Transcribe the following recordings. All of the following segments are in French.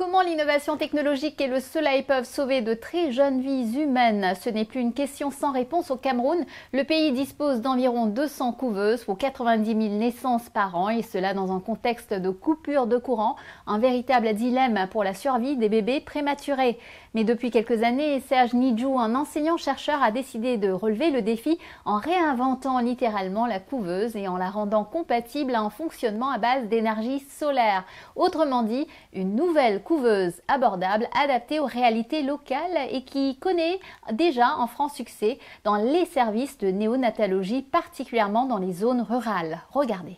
Comment l'innovation technologique et le soleil peuvent sauver de très jeunes vies humaines? Ce n'est plus une question sans réponse au Cameroun. Le pays dispose d'environ 200 couveuses pour 90 000 naissances par an et cela dans un contexte de coupure de courant, un véritable dilemme pour la survie des bébés prématurés. Mais depuis quelques années, Serge Nidjou, un enseignant-chercheur, a décidé de relever le défi en réinventant littéralement la couveuse et en la rendant compatible à un fonctionnement à base d'énergie solaire. Autrement dit, une nouvelle couveuse abordable, adaptée aux réalités locales et qui connaît déjà un franc succès dans les services de néonatologie, particulièrement dans les zones rurales. Regardez.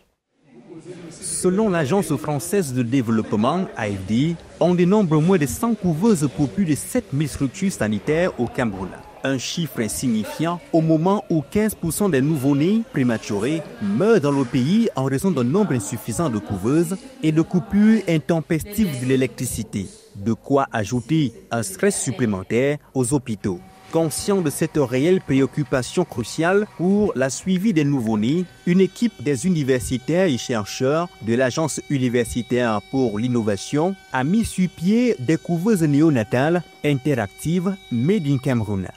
Selon l'Agence française de développement, AFD, on dénombre moins de 100 couveuses pour plus de 7000 structures sanitaires au Cameroun. Un chiffre insignifiant au moment où 15% des nouveau-nés prématurés meurent dans le pays en raison d'un nombre insuffisant de couveuses et de coupures intempestives de l'électricité. De quoi ajouter un stress supplémentaire aux hôpitaux. Conscient de cette réelle préoccupation cruciale pour la suivi des nouveau-nés, une équipe des universitaires et chercheurs de l'Agence universitaire pour l'innovation a mis sur pied des couveuses néonatales interactives Made in Cameroun.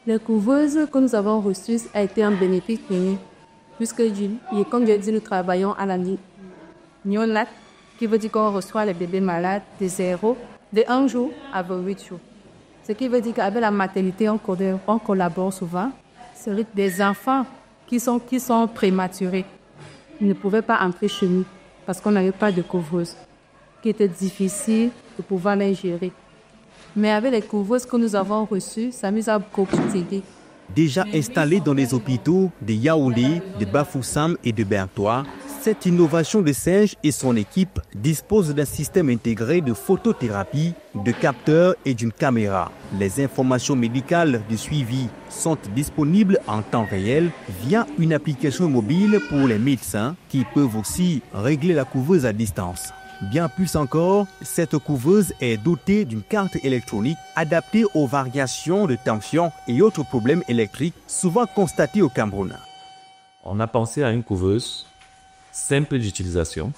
Les couveuses que nous avons reçues a été un bénéfice pour nous, puisque, comme je dis, nous travaillons à la néonat, qui veut dire qu'on reçoit les bébés malades de 0, de 1 jour à 28 jours. Ce qui veut dire qu'avec la maternité, on collabore souvent. C'est des enfants qui sont prématurés. Ils ne pouvaient pas entrer chez nous parce qu'on n'avait pas de couveuse, qui était difficile de pouvoir les gérer. Mais avec les couveuses que nous avons reçues, ça nous a beaucoup aidé. Déjà installée dans les hôpitaux de Yaoundé, de Bafoussam et de Bertois, cette innovation de Serge et son équipe dispose d'un système intégré de photothérapie, de capteurs et d'une caméra. Les informations médicales de suivi sont disponibles en temps réel via une application mobile pour les médecins qui peuvent aussi régler la couveuse à distance. Bien plus encore, cette couveuse est dotée d'une carte électronique adaptée aux variations de tension et autres problèmes électriques souvent constatés au Cameroun. On a pensé à une couveuse simple d'utilisation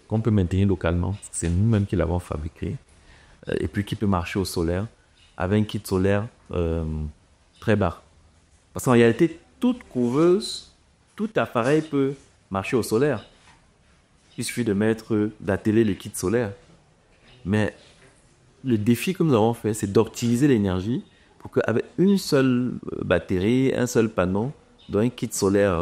qu'on peut maintenir localement. C'est nous-mêmes qui l'avons fabriquée et puis qui peut marcher au solaire avec un kit solaire très bas. Parce qu'en réalité, toute couveuse, tout appareil peut marcher au solaire. Il suffit de mettre, d'atteler le kit solaire. Mais le défi que nous avons fait, c'est d'optimiser l'énergie pour qu'avec une seule batterie, un seul panneau, dans un kit solaire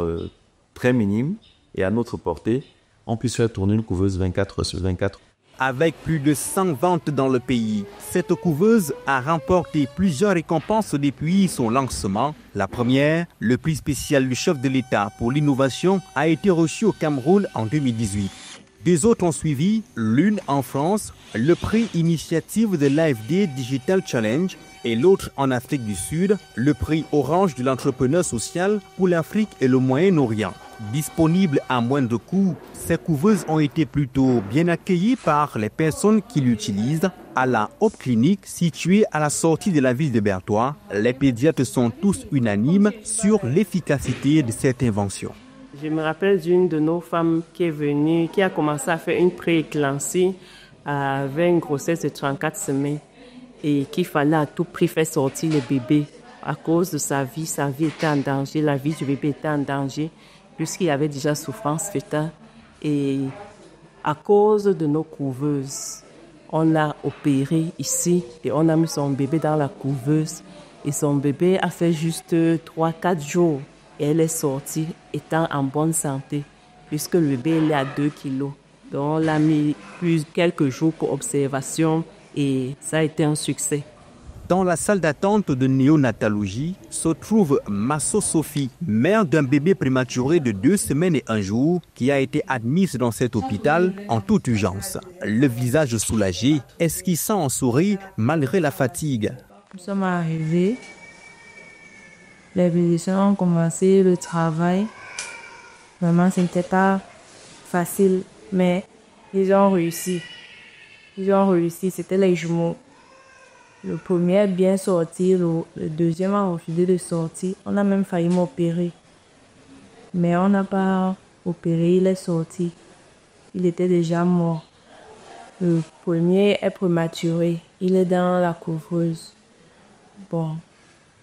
très minime et à notre portée, on puisse faire tourner une couveuse 24 heures sur 24. Avec plus de 100 ventes dans le pays, cette couveuse a remporté plusieurs récompenses depuis son lancement. La première, le prix spécial du chef de l'État pour l'innovation, a été reçu au Cameroun en 2018. Deux autres ont suivi, l'une en France, le prix initiative de l'AFD Digital Challenge, et l'autre en Afrique du Sud, le prix Orange de l'entrepreneur social pour l'Afrique et le Moyen-Orient. Disponibles à moindre coût, ces couveuses ont été plutôt bien accueillies par les personnes qui l'utilisent. À la Hope Clinic, située à la sortie de la ville de Bertois, les pédiatres sont tous unanimes sur l'efficacité de cette invention. Je me rappelle d'une de nos femmes qui est venue, qui a commencé à faire une pré-éclampsie avec une grossesse de 34 semaines et qu'il fallait à tout prix faire sortir le bébé. À cause de sa vie était en danger, la vie du bébé était en danger puisqu'il avait déjà souffrance fœtale. Et à cause de nos couveuses, on l'a opéré ici et on a mis son bébé dans la couveuse. Et son bébé a fait juste 3-4 jours. Et elle est sortie étant en bonne santé, puisque le bébé il est à 2 kilos. Donc on l'a mis quelques jours pour observation et ça a été un succès. Dans la salle d'attente de néonatologie se trouve Masso Sophie, mère d'un bébé prématuré de 2 semaines et 1 jour qui a été admise dans cet hôpital en toute urgence. Le visage soulagé, esquissant un sourire malgré la fatigue. Nous sommes arrivés. Les médecins ont commencé le travail. Vraiment, ce n'était pas facile, mais ils ont réussi. C'était les jumeaux. Le premier est bien sorti, le deuxième a refusé de sortir. On a même failli m'opérer. Mais on n'a pas opéré, il est sorti. Il était déjà mort. Le premier est prématuré. Il est dans la couveuse. Bon,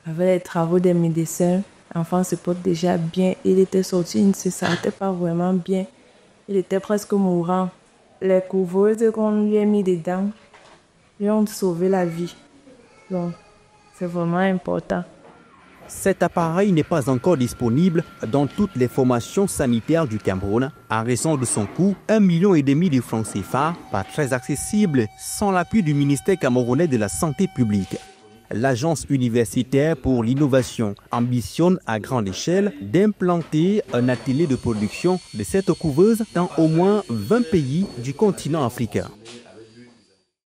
avec les travaux des médecins, l'enfant se porte déjà bien. Il était sorti, il ne se sentait pas vraiment bien. Il était presque mourant. Les couveuses qu'on lui a mis dedans lui ont sauvé la vie. Donc, c'est vraiment important. Cet appareil n'est pas encore disponible dans toutes les formations sanitaires du Cameroun à raison de son coût, 1,5 million de francs CFA, pas très accessible sans l'appui du ministère camerounais de la Santé publique. L'Agence universitaire pour l'innovation ambitionne à grande échelle d'implanter un atelier de production de cette couveuse dans au moins 20 pays du continent africain.